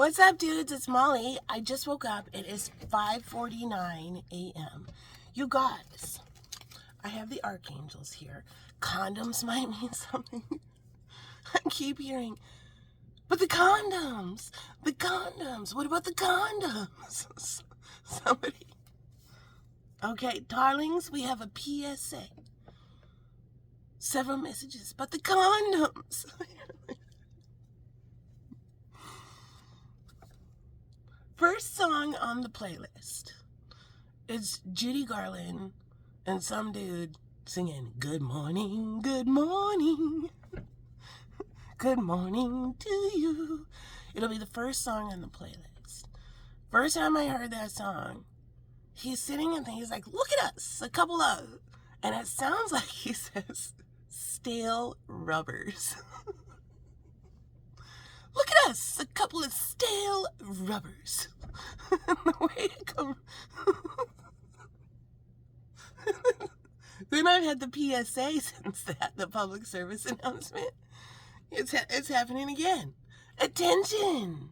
What's up, dudes? It's Molly. I just woke up. It is 5:49 a.m. You guys, I have the archangels here. Condoms might mean something. I keep hearing, but the condoms. What about the condoms? Somebody. Okay, darlings, we have a PSA. Several messages, but the condoms. First song on the playlist is Judy Garland and some dude singing, "Good morning, good morning, good morning to you." It'll be the first song on the playlist. First time I heard that song, he's sitting and he's like, "Look at us, a couple of," and it sounds like he says, "stale rubbers." Look at us, a couple of stale rubbers. The way it comes. Then I've had the PSA since that, the public service announcement. It's happening again. Attention!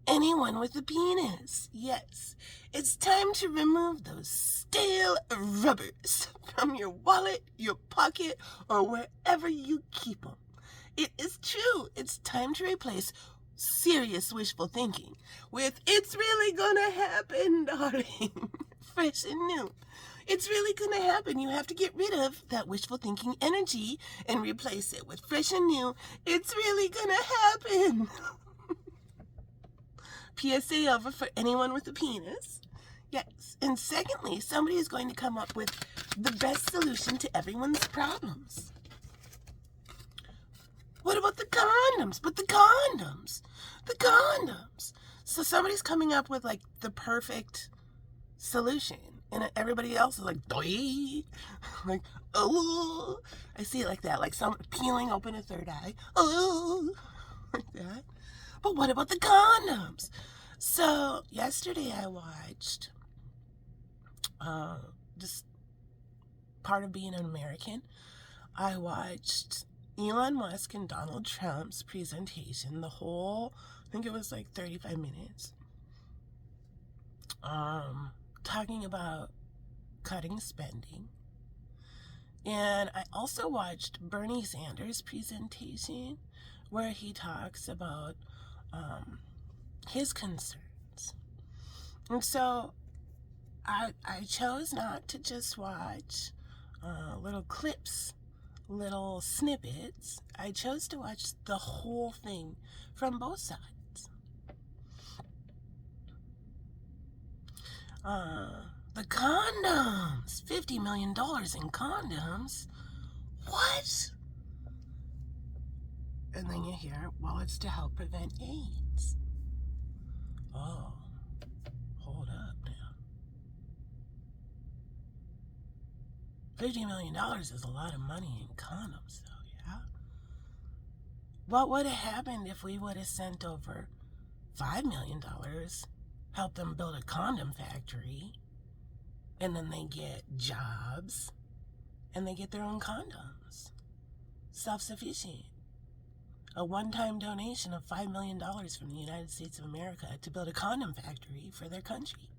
Anyone with a penis. Yes, it's time to remove those stale rubbers from your wallet, your pocket, or wherever you keep them. It is true. It's time to replace serious wishful thinking with "it's really gonna happen, darling." Fresh and new. It's really gonna happen. You have to get rid of that wishful thinking energy and replace it with fresh and new. It's really gonna happen. PSA over for anyone with a penis. Yes. And secondly, somebody is going to come up with the best solution to everyone's problems. What about the condoms? But the condoms. So somebody's coming up with like the perfect solution. And everybody else is like, "Doi." Like, "Oh." I see it like that. Like someone peeling open a third eye. "Oh." Like that. But what about the condoms? So yesterday I watched just part of being an American. I watched Elon Musk and Donald Trump's presentation, the whole, I think it was like 35 minutes, talking about cutting spending. And I also watched Bernie Sanders' presentation where he talks about his concerns. And so I chose not to just watch little clips, little snippets. I chose to watch the whole thing from both sides. The condoms. $50 million in condoms. What? And then you hear, well, it's to help prevent AIDS. Oh, hold up now. $50 million is a lot of money in condoms, though, yeah? What would have happened if we would have sent over $5 million, help them build a condom factory, and then they get jobs, and they get their own condoms? Self-sufficient. A one-time donation of $5 million from the United States of America to build a condom factory for their country.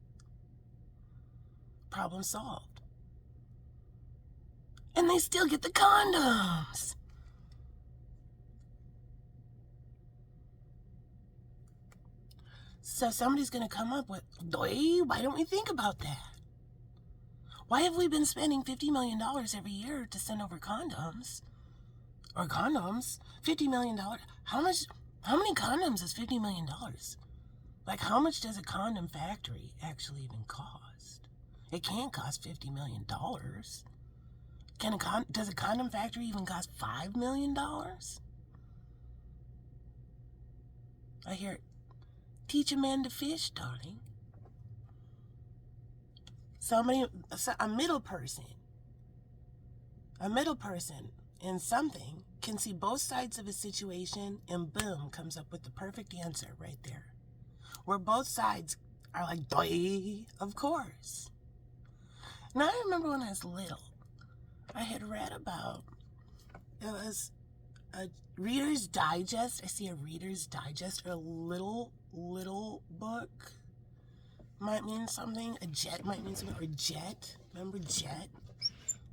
Problem solved. And they still get the condoms. So somebody's going to come up with, why don't we think about that? Why have we been spending $50 million every year to send over condoms? Or condoms? $50 million. How many condoms is $50 million? Like, how much does a condom factory actually even cost? It can't cost $50 million. Does a condom factory even cost $5 million? I hear, teach a man to fish, darling. A middle person in something can see both sides of a situation and boom, comes up with the perfect answer right there. Where both sides are like, "Doi, of course." Now I remember when I was little, I had read about, it was Reader's Digest. I see a Reader's Digest or a little book might mean something. A jet might mean something. Or Jet. Remember Jet?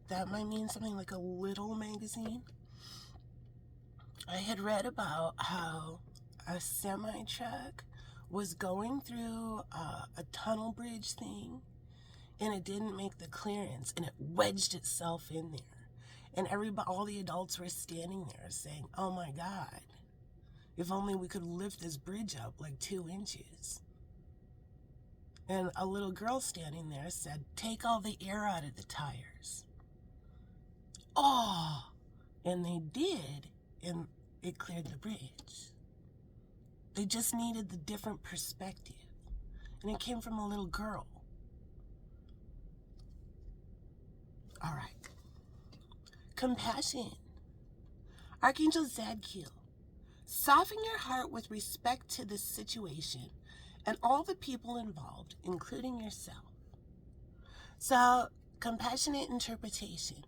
That might mean something, like a little magazine. I had read about how a semi-truck was going through a tunnel bridge thing, and it didn't make the clearance, and it wedged itself in there. And all the adults were standing there saying, oh my God, if only we could lift this bridge up like 2 inches. And a little girl standing there said, take all the air out of the tires. Oh, and they did, and it cleared the bridge. They just needed the different perspective. And it came from a little girl. All right. Compassion. Archangel Zadkiel. Soften your heart with respect to this situation and all the people involved, including yourself. So, compassionate interpretation.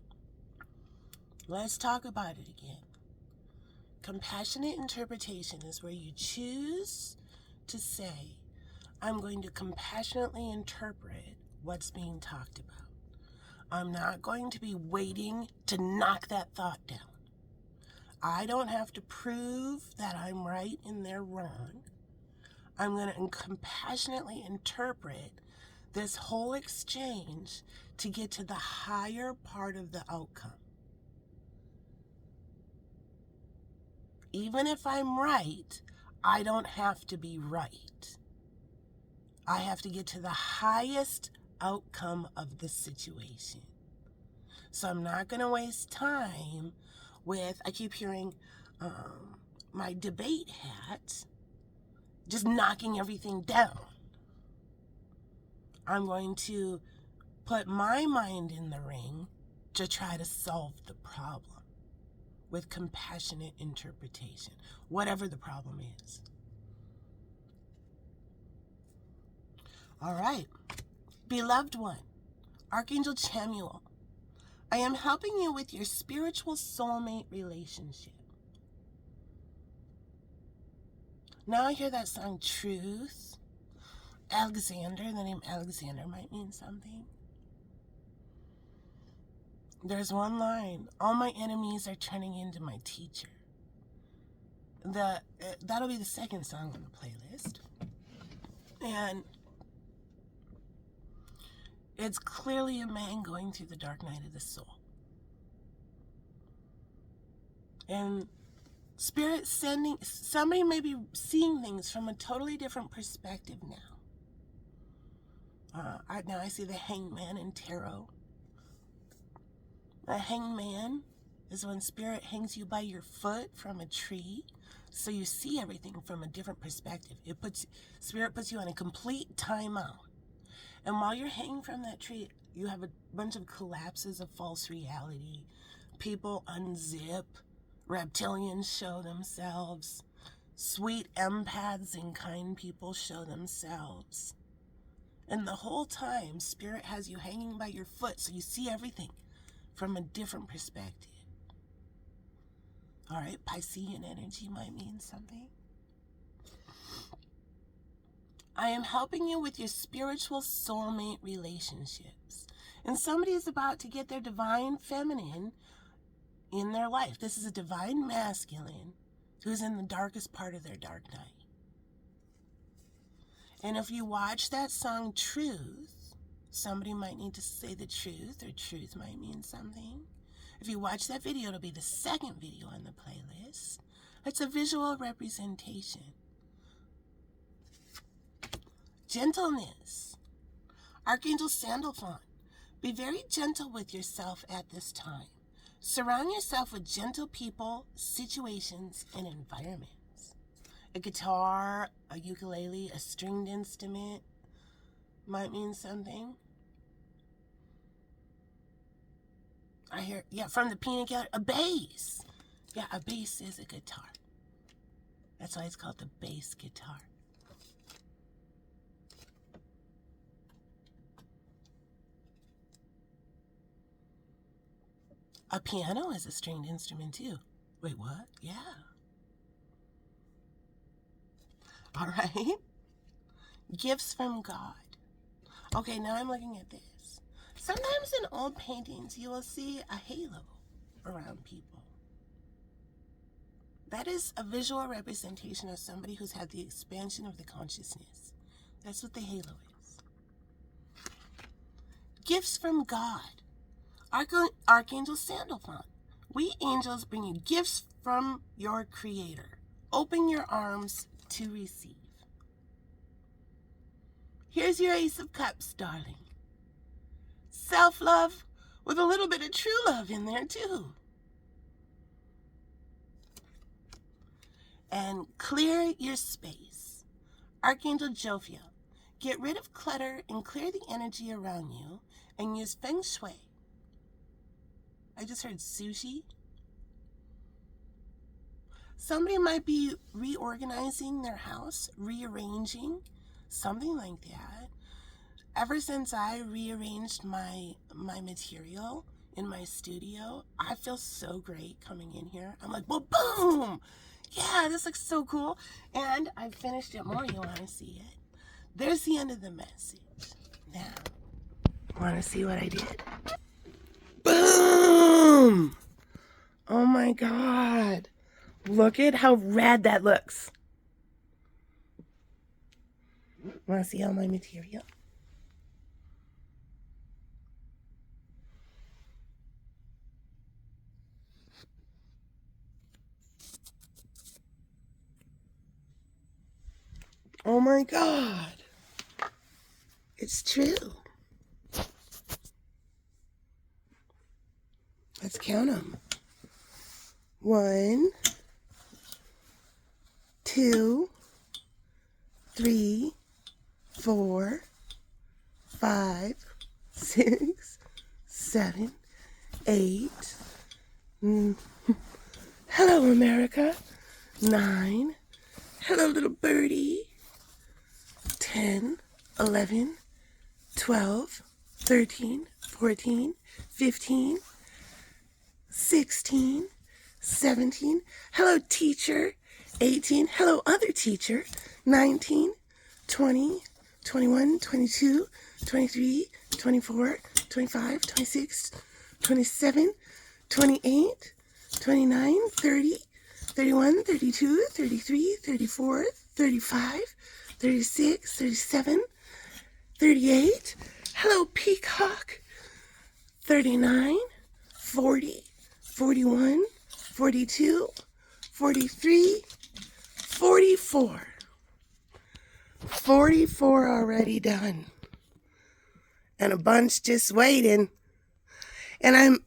Let's talk about it again. Compassionate interpretation is where you choose to say, I'm going to compassionately interpret what's being talked about. I'm not going to be waiting to knock that thought down. I don't have to prove that I'm right and they're wrong. I'm going to compassionately interpret this whole exchange to get to the higher part of the outcome. Even if I'm right, I don't have to be right. I have to get to the highest outcome of the situation. So I'm not going to waste time with, I keep hearing my debate hat, just knocking everything down. I'm going to put my mind in the ring to try to solve the problem with compassionate interpretation, whatever the problem is. All right. Beloved one, Archangel Chamuel, I am helping you with your spiritual soulmate relationship. Now I hear that song, Truth. Alexander, the name Alexander might mean something. There's one line, all my enemies are turning into my teacher. That'll be the second song on the playlist. And it's clearly a man going through the dark night of the soul. And Spirit sending, somebody may be seeing things from a totally different perspective now. Now I see the hangman in tarot. A hangman is when Spirit hangs you by your foot from a tree, so you see everything from a different perspective. Spirit puts you on a complete timeout. And while you're hanging from that tree, you have a bunch of collapses of false reality. People unzip. Reptilians show themselves. Sweet empaths and kind people show themselves. And the whole time, Spirit has you hanging by your foot, so you see everything from a different perspective. All right, Piscean energy might mean something. I am helping you with your spiritual soulmate relationships. And somebody is about to get their divine feminine in their life. This is a divine masculine who's in the darkest part of their dark night. And if you watch that song, Truth, somebody might need to say the truth, or truth might mean something. If you watch that video, it'll be the second video on the playlist. It's a visual representation. Gentleness. Archangel Sandalphon, be very gentle with yourself at this time. Surround yourself with gentle people, situations, and environments. A guitar, a ukulele, a stringed instrument might mean something. I hear, from the peanut gallery, a bass. Yeah, a bass is a guitar. That's why it's called the bass guitar. A piano is a stringed instrument too. Wait, what? Yeah. All right? Gifts from God. Okay, now I'm looking at this. Sometimes in old paintings, you will see a halo around people. That is a visual representation of somebody who's had the expansion of the consciousness. That's what the halo is. Gifts from God. Archangel Sandalphon. We angels bring you gifts from your Creator. Open your arms to receive. Here's your Ace of Cups, darling. Self-love with a little bit of true love in there, too. And clear your space. Archangel Jophiel. Get rid of clutter and clear the energy around you and use Feng Shui. I just heard sushi. Somebody might be reorganizing their house, rearranging, something like that. Ever since I rearranged my material in my studio, I feel so great coming in here. I'm like, well, boom! Yeah, this looks so cool. And I finished it more. You want to see it? There's the end of the message. Now, want to see what I did? Boom! Oh my God. Look at how rad that looks. Want to see all my material? Oh my God. It's true. Let's count them. 1, 2, 3, 4, 5, 6, 7, 8. Hello, America. 9. Hello, little birdie. 10, 11, 12, 13, 14, 15, 16, 17. Hello, teacher. 18. Hello, other teacher. 19, 20, 21, 22, 23, 24, 25, 26, 27, 28, 29, 30, 31, 32, 33, 34, 35, 36, 37, 38. Hello, peacock. 39, 40, 41, 42, 43, 44. 44 already done. And a bunch just waiting. And I'm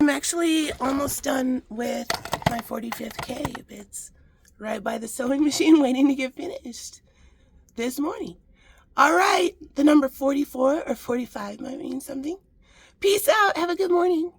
actually almost done with my 45th cave. It's right by the sewing machine waiting to get finished this morning. All right, the number 44 or 45 might mean something. Peace out. Have a good morning.